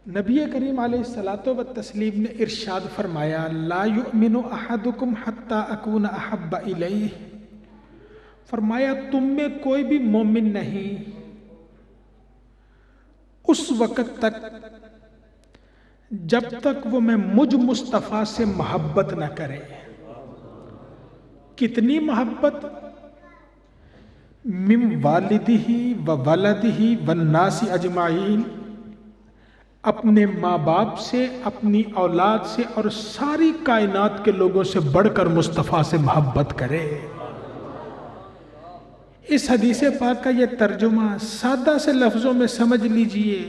نبی کریم علیہ الصلاۃ والتسلیم نے ارشاد فرمایا لا یؤمن احدکم حتی اکون احب الیہ، فرمایا تم میں کوئی بھی مومن نہیں اس وقت تک جب تک وہ میں مجھ مصطفیٰ سے محبت نہ کرے۔ کتنی محبت؟ من والدہ و ولدہ والناس اجمعین، اپنے ماں باپ سے، اپنی اولاد سے اور ساری کائنات کے لوگوں سے بڑھ کر مصطفیٰ سے محبت کرے۔ اس حدیث پاک کا یہ ترجمہ سادہ سے لفظوں میں سمجھ لیجئے،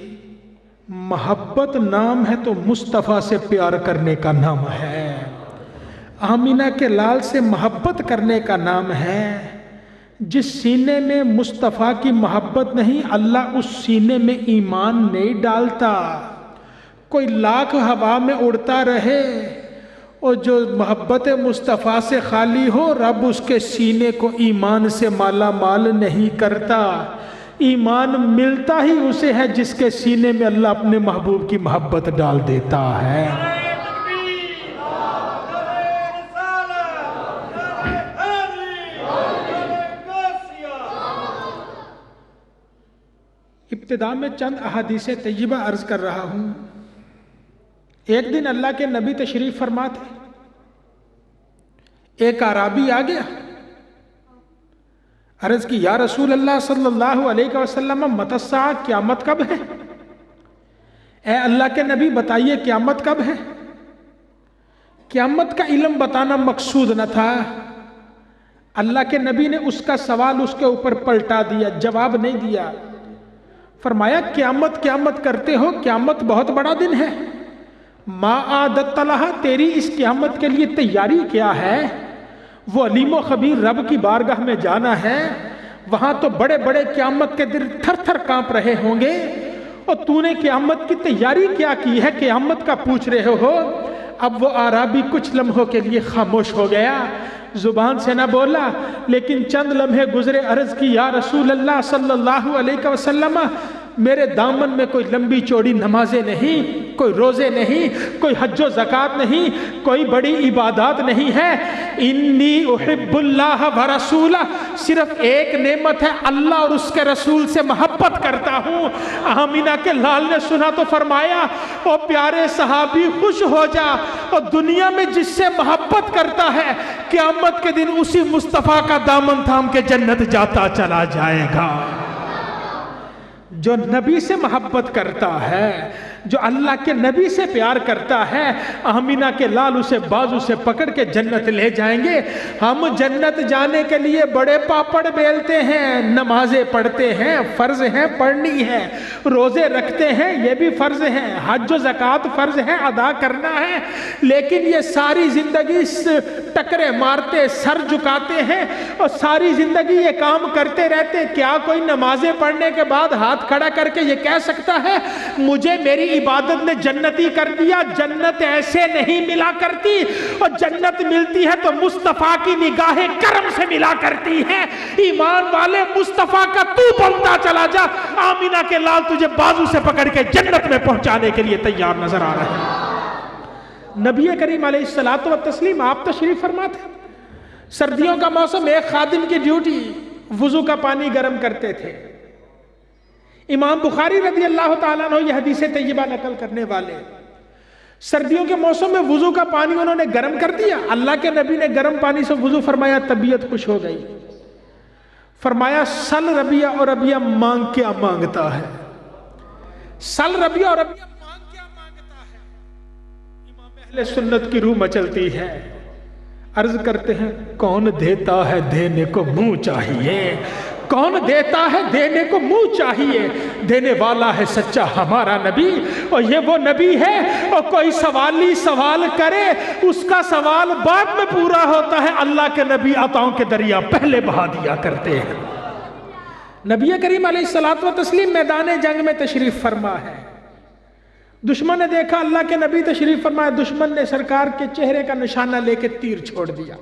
محبت نام ہے تو مصطفیٰ سے پیار کرنے کا نام ہے، آمینہ کے لال سے محبت کرنے کا نام ہے۔ جس سینے میں مصطفیٰ کی محبت نہیں، اللہ اس سینے میں ایمان نہیں ڈالتا۔ کوئی لاکھ ہوا میں اڑتا رہے اور جو محبت مصطفیٰ سے خالی ہو، رب اس کے سینے کو ایمان سے مالا مال نہیں کرتا۔ ایمان ملتا ہی اسے ہے جس کے سینے میں اللہ اپنے محبوب کی محبت ڈال دیتا ہے۔ ابتدا میں چند احادیث طیبہ عرض کر رہا ہوں۔ ایک دن اللہ کے نبی تشریف فرما تھے، ایک اعرابی آ گیا، عرض کی یا رسول اللہ صلی اللہ علیہ وسلم متی الساعہ، قیامت کب ہے؟ اے اللہ کے نبی بتائیے قیامت کب ہے؟ قیامت کا علم بتانا مقصود نہ تھا، اللہ کے نبی نے اس کا سوال اس کے اوپر پلٹا دیا، جواب نہیں دیا۔ فرمایا قیامت قیامت کرتے ہو، قیامت بہت بڑا دن ہے، ما عادت لہا، تیری اس قیامت کے لیے تیاری کیا ہے؟ وہ علیم و خبیر رب کی بارگاہ میں جانا ہے، وہاں تو بڑے بڑے قیامت کے دن تھر تھر کانپ رہے ہوں گے، اور تو نے قیامت کی تیاری کیا کی ہے؟ قیامت کا پوچھ رہے ہو۔ اب وہ اعرابی کچھ لمحوں کے لیے خاموش ہو گیا، زبان سے نہ بولا، لیکن چند لمحے گزرے، عرض کی یا رسول اللہ صلی اللہ علیہ وسلم، میرے دامن میں کوئی لمبی چوڑی نمازیں نہیں، کوئی روزے نہیں، کوئی حج و زکوٰۃ نہیں، کوئی بڑی عبادات نہیں ہے۔ انی احب اللہ و رسولہ، صرف ایک نعمت ہے، اللہ اور اس کے رسول سے محبت کرتا ہوں۔ آمینہ کے لال نے سنا تو فرمایا او پیارے صحابی خوش ہو جا، اور دنیا میں جس سے محبت کرتا ہے قیامت کے دن اسی مصطفیٰ کا دامن تھام کے جنت جاتا چلا جائے گا۔ جو نبی سے محبت کرتا ہے، جو اللہ کے نبی سے پیار کرتا ہے، آمینہ کے لال اسے بازو سے پکڑ کے جنت لے جائیں گے۔ ہم جنت جانے کے لیے بڑے پاپڑ بیلتے ہیں، نمازیں پڑھتے ہیں، فرض ہیں پڑھنی ہے، روزے رکھتے ہیں، یہ بھی فرض ہیں، حج و زکوٰۃ فرض ہیں ادا کرنا ہے، لیکن یہ ساری زندگی ٹکرے مارتے، سر جھکاتے ہیں اور ساری زندگی یہ کام کرتے رہتے۔ کیا کوئی نمازیں پڑھنے کے بعد ہاتھ کھڑا کر کے یہ کہہ سکتا ہے مجھے میری عبادت نے جنتی کر دیا؟ جنت ایسے نہیں ملا کرتی، اور جنت ملتی ہے تو مصطفیٰ کی نگاہ کرم سے ملا کرتی ہے۔ ایمان والے مصطفیٰ کا تو بنتا چلا جا، آمینہ کے لال تجھے بازو سے پکڑ کے جنت میں پہنچانے کے لیے تیار نظر آ رہے ہیں۔ نبی کریم علیہ الصلاۃ والتسلیم آپ تشریف فرما تھے، سردیوں کا موسم، ایک خادم کی ڈیوٹی، وضو کا پانی گرم کرتے تھے۔ امام بخاری رضی اللہ تعالیٰ عنہ یہ حدیث طیبہ نقل کرنے والے، سردیوں کے موسم میں وضو کا پانی انہوں نے گرم کر دیا، اللہ کے نبی نے گرم پانی سے وضو فرمایا، طبیعت خوش ہو گئی۔ فرمایا سل ربیہ، اور ربیہ مانگ کیا مانگتا ہے؟ سل ربیہ اور ربیہ مانگ کیا مانگتا ہے؟ امام اہل سنت کی روح مچلتی ہے، عرض کرتے ہیں کون دیتا ہے دینے کو منہ چاہیے، کون دیتا ہے دینے کو منہ چاہیے، دینے والا ہے سچا ہمارا نبی، اور یہ وہ نبی ہے، اور کوئی سوالی سوال کرے اس کا سوال بعد میں پورا ہوتا ہے، اللہ کے نبی عطاؤں کے دریا پہلے بہا دیا کرتے ہیں۔ نبی کریم علیہ الصلاۃ والتسلیم میدان جنگ میں تشریف فرما ہے، دشمن نے دیکھا اللہ کے نبی تشریف فرمایا، دشمن نے سرکار کے چہرے کا نشانہ لے کے تیر چھوڑ دیا۔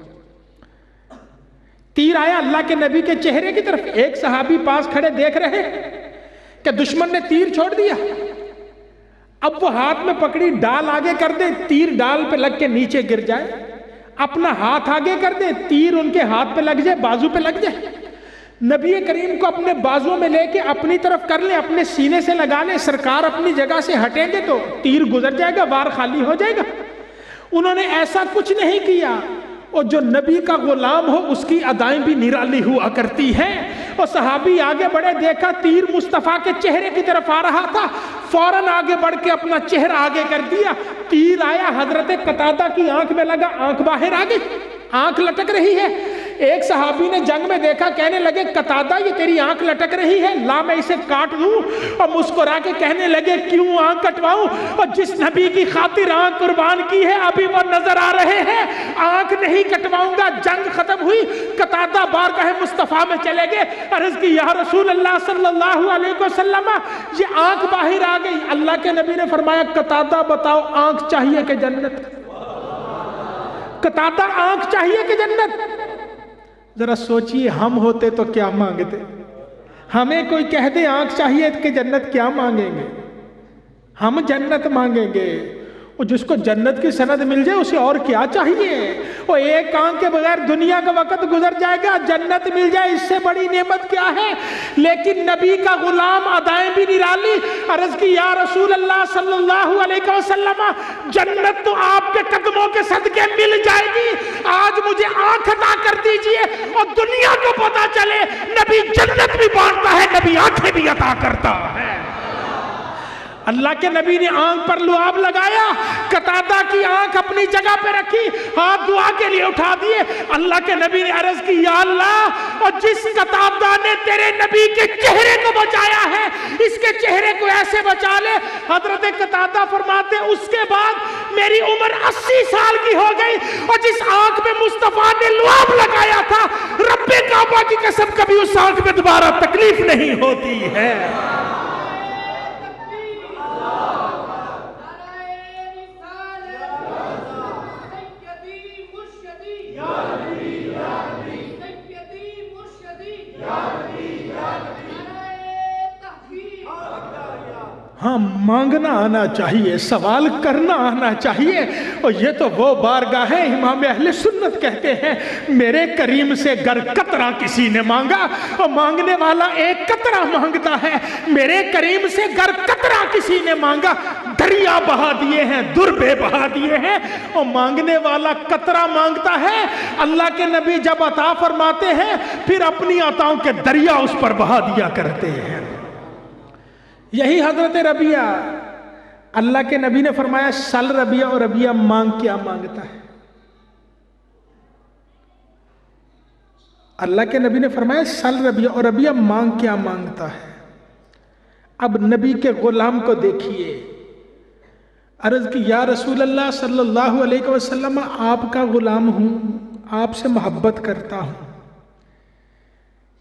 تیر آیا اللہ کے نبی کے چہرے کی طرف، ایک صحابی پاس کھڑے دیکھ رہے کہ دشمن نے تیر چھوڑ دیا۔ اب وہ ہاتھ میں پکڑی ڈال آگے کر دے، تیر ڈال پہ لگ کے نیچے گر جائے، اپنا ہاتھ آگے کر دے، تیر ان کے ہاتھ پہ لگ جائے، بازو پہ لگ جائے، نبی کریم کو اپنے بازو میں لے کے اپنی طرف کر لیں، اپنے سینے سے لگا لیں، سرکار اپنی جگہ سے ہٹیں گے تو تیر گزر جائے گا، وار خالی ہو جائے گا۔ انہوں نے ایسا کچھ نہیں کیا، اور جو نبی کا غلام ہو اس کی ادائیں بھی نرالی ہوا کرتی ہیں۔ اور صحابی آگے بڑھے، دیکھا تیر مصطفیٰ کے چہرے کی طرف آ رہا تھا، فوراً آگے بڑھ کے اپنا چہرہ آگے کر دیا، تیر آیا حضرت قتادہ کی آنکھ میں لگا، آنکھ باہر آ گئی، آنکھ لٹک رہی ہے۔ ایک صحابی نے جنگ میں دیکھا، کہنے لگے قتادہ یہ تیری آنکھ لٹک رہی ہے، لا میں اسے کاٹ دوں، اور مسکرا کے کہنے لگے کیوں آنکھ کٹواؤں، اور جس نبی کی خاطر آنکھ قربان کی ہے ابھی وہ نظر آ رہے ہیں، آنکھ نہیں کٹواؤں گا۔ جنگ ختم ہوئی، قتادہ بارگاہ مصطفیٰ میں چلے گئے، عرض کی یا رسول اللہ صلی اللہ علیہ وسلم یہ آنکھ باہر آ گئی۔ اللہ کے نبی نے فرمایا قتادہ بتاؤ آنکھ چاہیے کہ جنت؟ قتادہ آنکھ چاہیے کہ جنت؟ ذرا سوچئے ہم ہوتے تو کیا مانگتے؟ ہمیں کوئی کہہ دے آنکھ چاہیے کہ جنت، کیا مانگیں گے؟ ہم جنت مانگیں گے، اور جس کو جنت کی سند مل جائے اسے اور کیا چاہیے؟ وہ ایک آنکھ کے بغیر دنیا کا وقت گزر جائے گا، جنت مل جائے اس سے بڑی نعمت کیا ہے؟ لیکن نبی کا غلام ادائیں بھی نرالی، عرض کی یا رسول اللہ صلی اللہ علیہ وسلم جنت تو آپ کے قدموں کے صدقے مل جائے گی، آج مجھے آنکھ عطا کر دیجئے، اور دنیا کو پتا چلے نبی جنت بھی بانٹتا ہے، نبی آنکھیں بھی عطا کرتا ہے۔ اللہ کے نبی نے آنکھ پر لعاب لگایا، قتادہ کی آنکھ اپنی جگہ پہ رکھی، ہاتھ دعا کے لیے اٹھا دیے۔ اللہ کے نبی نے عرض کی یا اللہ، اور جس قتادہ نے تیرے نبی کے چہرے کو بچایا ہے اس کے چہرے کو ایسے بچا لے۔ حضرت قتادہ فرماتے اس کے بعد میری عمر 80 سال کی ہو گئی، اور جس آنکھ میں مصطفیٰ نے لعاب لگایا تھا رب کعبہ کی قسم کبھی اس آنکھ میں دوبارہ تکلیف نہیں ہوتی ہے۔ ہاں مانگنا آنا چاہیے، سوال کرنا آنا چاہیے، اور یہ تو وہ بارگاہ ہے امام اہل سنت کہتے ہیں میرے کریم سے گر قطرہ کسی نے مانگا، اور مانگنے والا ایک قطرہ مانگتا ہے، میرے کریم سے گر قطرہ کسی نے مانگا دریا بہا دیے ہیں، دربے بہا دیے ہیں، اور مانگنے والا قطرہ مانگتا ہے۔ اللہ کے نبی جب عطا فرماتے ہیں پھر اپنی عطاؤں کے دریا اس پر بہا دیا کرتے ہیں۔ یہی حضرت ربیعہ، اللہ کے نبی نے فرمایا سل ربیعہ، اور ربیعہ مانگ کیا مانگتا ہے؟ اللہ کے نبی نے فرمایا سل ربیعہ، اور ربیعہ مانگ کیا مانگتا ہے؟ اب نبی کے غلام کو دیکھیے، عرض کی یا رسول اللہ صلی اللہ علیہ وسلم آپ کا غلام ہوں، آپ سے محبت کرتا ہوں،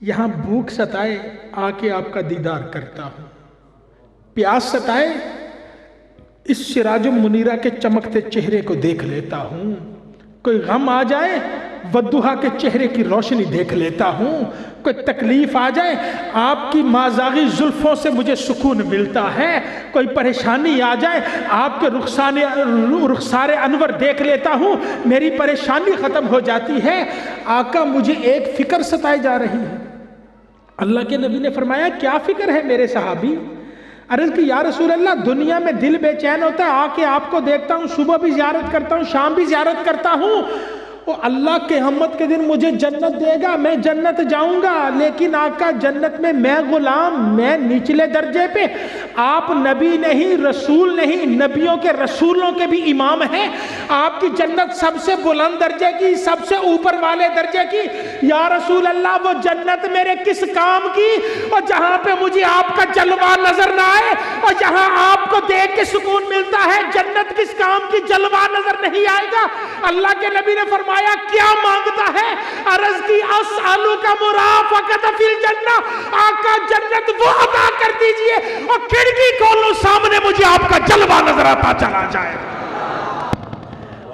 یہاں بھوک ستائے آ کے آپ کا دیدار کرتا ہوں، پیاس ستائے اس سراج منیرہ کے چمکتے چہرے کو دیکھ لیتا ہوں، کوئی غم آ جائے ودھا کے چہرے کی روشنی دیکھ لیتا ہوں، کوئی تکلیف آ جائے آپ کی مازاغی زلفوں سے مجھے سکون ملتا ہے، کوئی پریشانی آ جائے آپ کے رخسار انور دیکھ لیتا ہوں، میری پریشانی ختم ہو جاتی ہے۔ آقا مجھے ایک فکر ستائے جا رہی ہے۔ اللہ کے نبی نے فرمایا کیا فکر ہے میرے صحابی؟ عرض کی یا رسول اللہ دنیا میں دل بے چین ہوتا ہے، آ کے آپ کو دیکھتا ہوں، صبح بھی زیارت کرتا ہوں، شام بھی زیارت کرتا ہوں، وہ اللہ قیامت کے دن مجھے جنت دے گا، میں جنت جاؤں گا، لیکن آقا جنت میں غلام، میں نچلے درجے پہ، آپ نبی نہیں، رسول نہیں، نبیوں کے رسولوں کے بھی امام ہیں، آپ کی جنت سب سے بلند درجے کی، سب سے اوپر والے درجے کی، یا رسول اللہ وہ جنت میرے کس کام کی؟ اور جہاں پہ مجھے آپ کا جلوہ نظر نہ آئے، اور جہاں آپ کو دیکھ کے سکون ملتا ہے، جنت کس کام کی؟ جلوہ نظر نہیں آئے گا۔ اللہ کے نبی نے فرمایا کیا مانگتا ہے؟ عرض کی اسألک مرافقۃ فی الجنہ، آقا جنت وہ عطا کر دیجئے اور کھڑکی کھولو سامنے مجھے آپ کا جلوہ نظر آتا چلا جائے۔